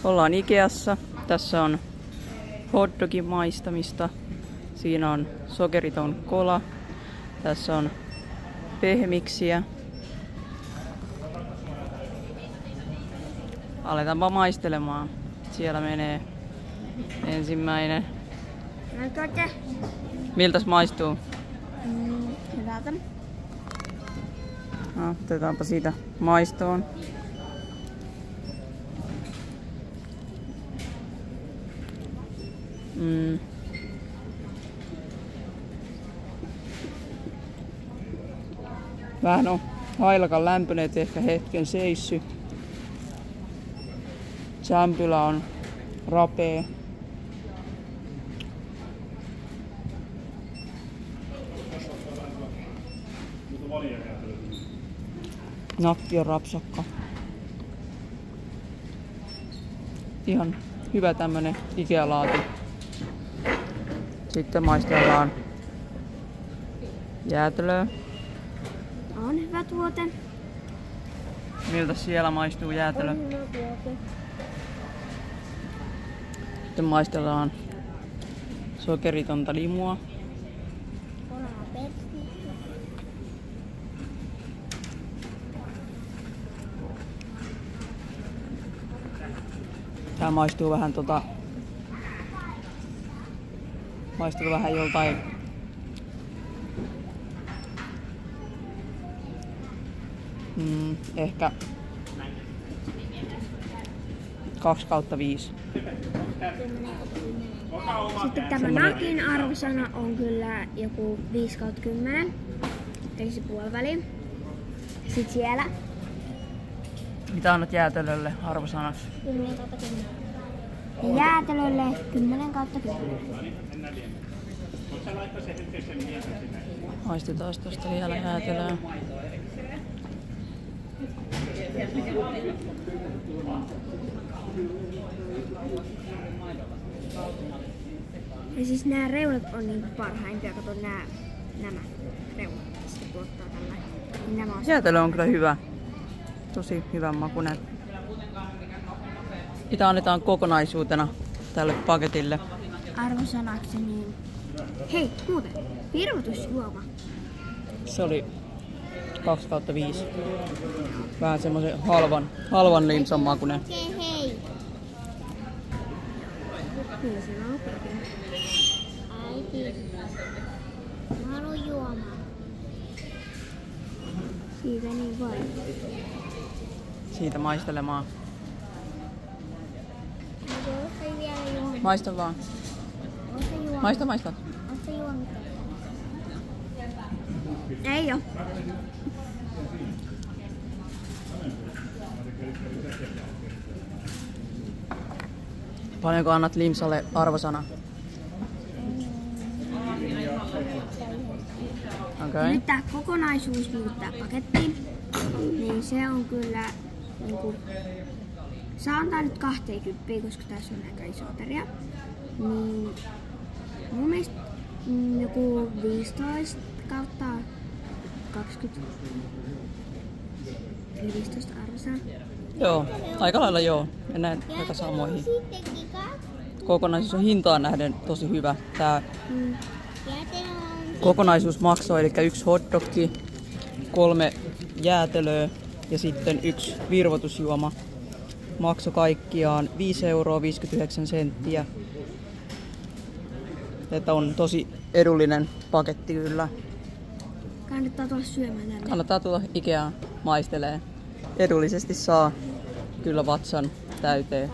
Ollaan Ikeassa. Tässä on hotdogin maistamista. Siinä on sokeriton kola. Tässä on pehmiksiä. Aletaanpa maistelemaan. Siellä menee ensimmäinen. Miltäs maistuu? Hyvältä. No, otetaanpa siitä maistoon. Vähän on hailakan lämpöneet, ehkä hetken seissy. Sämpylä on rapea. Nakki on rapsakka. Ihan hyvä tämmönen Ikea-laati. Sitten maistellaan jäätelöä. On hyvä tuote. Miltä siellä maistuu jäätelö? On hyvä tuote. Sitten maistellaan sokeritonta limua. Tää maistuu vähän maistuu vähän joltain ehkä 2/5. Sitten tämä nakin arvosana on kyllä joku 5/10. Eli se puoliväli. Sitten siellä. Mitä annat jäätelölle arvosanaksi? 10/10. Jäätelölle 10/10. Maistetaan tosta vielä jäätelöä. Ja siis nämä reunat on niin parhaimpia. Kato nämä reunat. Sitten tuottaa tällä. Niin nämä on Jäätelö on kyllä hyvä. Tosi hyvän makuinen. Mitä annetaan kokonaisuutena tälle paketille? arvosanaksi niin... Hei, muuten. Virvoitusjuoma. Se oli 2/5. Vähän semmoisen halvan limsan makuinen. Hei. Kyllä se on. Äiti. Mä haluan juomaan. Siitä niin vai. Siitä maistelemaan. Maista vaan. Maista. Ei oo. Paljonko annat limsalle arvosana? Okay. Nyt tää kokonaisuus, niin tää paketti, niin se on kyllä niinku... Saa antaa nyt 20, koska tässä on aika iso ateria. Niin mun mielestä joku 15/20. Eli 15 arvosaa. Joo, aika lailla joo. Mennään aika samoihin. Kokonaisuus on hintaan nähden tosi hyvä. Tää kokonaisuus maksoi, eli 1 hotdogki, 3 jäätelöä ja sitten 1 virvoitusjuoma. Maksoi kaikkiaan 5,59 €. Että on tosi edullinen paketti kyllä. Kannattaa tulla syömään tänne. Kannattaa tulla Ikeaan maistelee. Edullisesti saa kyllä vatsan täyteen.